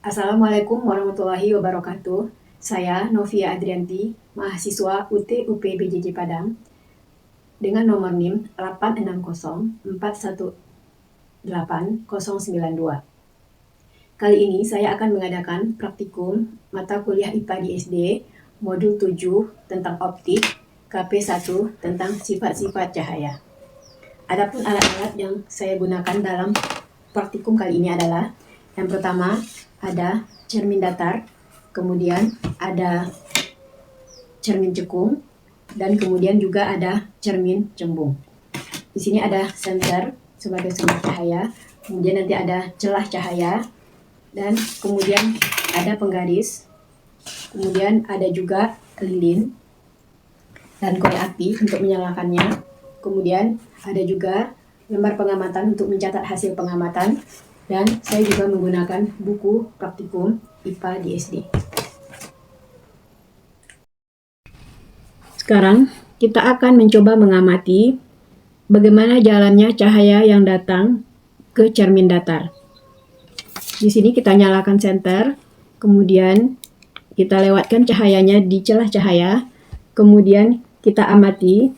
Assalamualaikum warahmatullahi wabarakatuh. Saya Novia Adrianti, mahasiswa UT UP BJJ Padang, dengan nomor NIM 860418092. Kali ini saya akan mengadakan praktikum mata kuliah IPA di SD, modul 7 tentang optik, KP1 tentang sifat-sifat cahaya. Adapun alat-alat yang saya gunakan dalam praktikum kali ini adalah yang pertama ada cermin datar, kemudian ada cermin cekung, dan kemudian juga ada cermin cembung. Di sini ada senter sebagai sumber cahaya, kemudian nanti ada celah cahaya, dan kemudian ada penggaris, kemudian ada juga lilin dan korek api untuk menyalakannya. Kemudian ada juga lembar pengamatan untuk mencatat hasil pengamatan, dan saya juga menggunakan buku praktikum IPA di SD. Sekarang kita akan mencoba mengamati bagaimana jalannya cahaya yang datang ke cermin datar. Di sini kita nyalakan senter, kemudian kita lewatkan cahayanya di celah cahaya, kemudian kita amati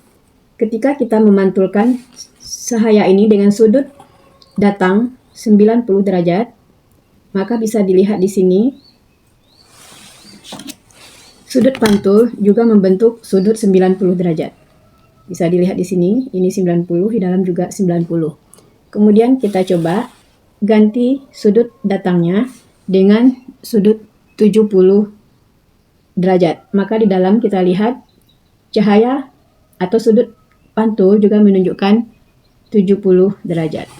ketika kita memantulkan cahaya ini dengan sudut datang 90 derajat, maka bisa dilihat di sini sudut pantul juga membentuk sudut 90 derajat. Bisa dilihat di sini, ini 90, di dalam juga 90. Kemudian kita coba ganti sudut datangnya dengan sudut 70 derajat. Maka di dalam kita lihat cahaya atau sudut pantul juga menunjukkan 70 derajat.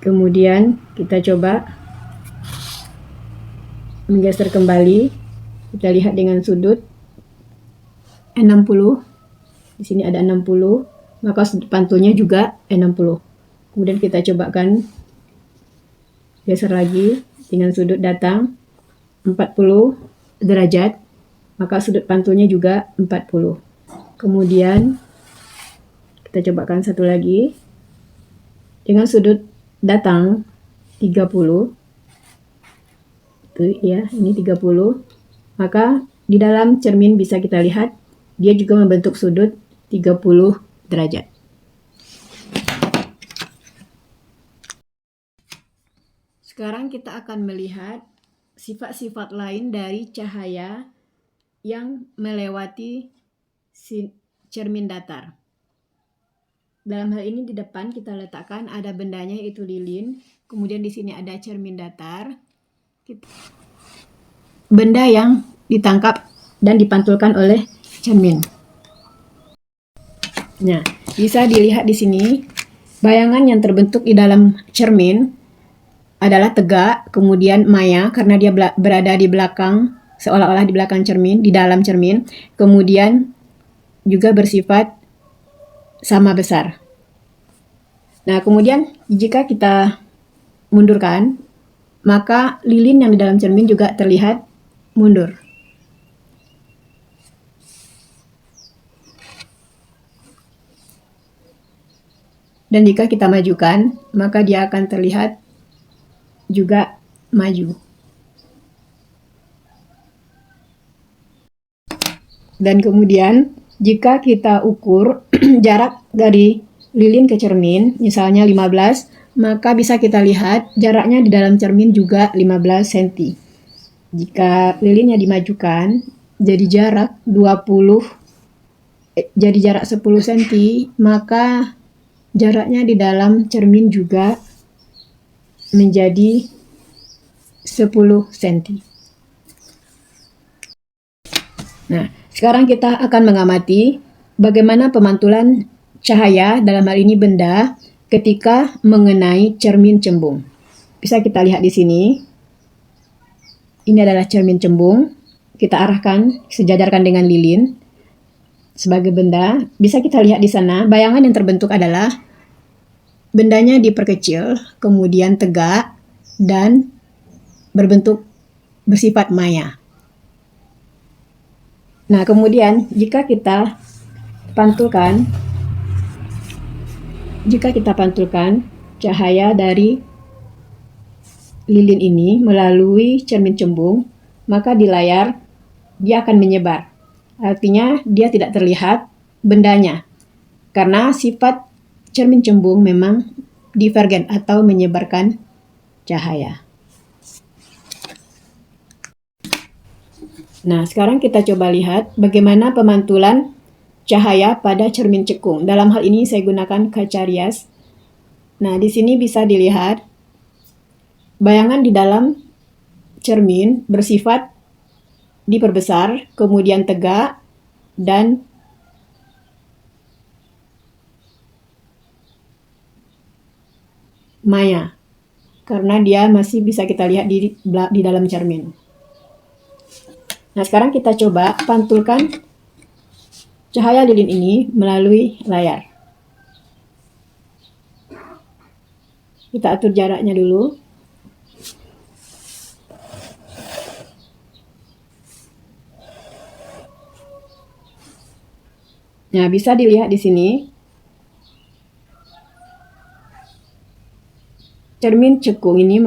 Kemudian kita coba menggeser kembali. Kita lihat dengan sudut 60. Di sini ada 60, maka sudut pantulnya juga 60. Kemudian kita cobakan geser lagi dengan sudut datang 40 derajat, maka sudut pantulnya juga 40. Kemudian kita cobakan satu lagi dengan sudut datang 30. Itu ya, ini 30. Maka di dalam cermin bisa kita lihat dia juga membentuk sudut 30 derajat. Sekarang kita akan melihat sifat-sifat lain dari cahaya yang melewati cermin datar. Dalam hal ini di depan kita letakkan ada bendanya, yaitu lilin. Kemudian di sini ada cermin datar. Benda yang ditangkap dan dipantulkan oleh cermin. Nah, bisa dilihat di sini bayangan yang terbentuk di dalam cermin adalah tegak, kemudian maya karena dia berada di belakang, seolah-olah di belakang cermin, di dalam cermin. Kemudian juga bersifat sama besar. Nah, kemudian jika kita mundurkan, maka lilin yang di dalam cermin juga terlihat mundur. Dan jika kita majukan, maka dia akan terlihat juga maju. Dan kemudian jika kita ukur jarak dari lilin ke cermin, misalnya 15, maka bisa kita lihat jaraknya di dalam cermin juga 15 cm. Jika lilinnya dimajukan, jadi jarak 10 cm, maka jaraknya di dalam cermin juga menjadi 10 cm. Nah, sekarang kita akan mengamati bagaimana pemantulan cahaya, dalam hal ini benda, ketika mengenai cermin cembung. Bisa kita lihat di sini. Ini adalah cermin cembung. Kita arahkan, sejajarkan dengan lilin sebagai benda. Bisa kita lihat di sana, bayangan yang terbentuk adalah bendanya diperkecil, kemudian tegak, dan bersifat maya. Nah, kemudian jika kita pantulkan cahaya dari lilin ini melalui cermin cembung, maka di layar dia akan menyebar. Artinya dia tidak terlihat bendanya. Karena sifat cermin cembung memang divergen atau menyebarkan cahaya. Nah, sekarang kita coba lihat bagaimana pemantulan cahaya pada cermin cekung. Dalam hal ini saya gunakan kaca rias. Nah, di sini bisa dilihat bayangan di dalam cermin bersifat diperbesar, kemudian tegak, dan maya. Karena dia masih bisa kita lihat di dalam cermin. Nah, sekarang kita coba pantulkan cahaya lilin ini melalui layar. Kita atur jaraknya dulu. Nah, bisa dilihat di sini. Cermin cekung ini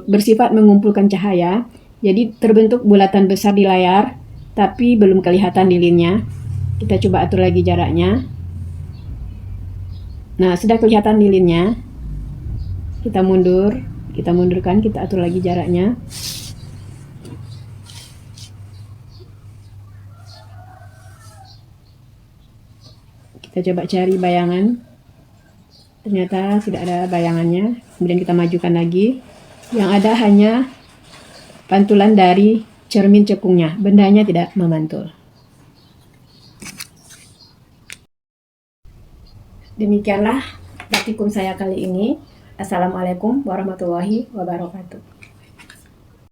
bersifat mengumpulkan cahaya. Jadi terbentuk bulatan besar di layar, tapi belum kelihatan lilinnya. Kita coba atur lagi jaraknya. Nah, sudah kelihatan lilinnya. Kita mundurkan, kita atur lagi jaraknya. Kita coba cari bayangan. Ternyata tidak ada bayangannya. Kemudian kita majukan lagi. Yang ada hanya pantulan dari cermin cekungnya. Bendanya tidak memantul. Demikianlah praktikum saya kali ini. Assalamualaikum warahmatullahi wabarakatuh.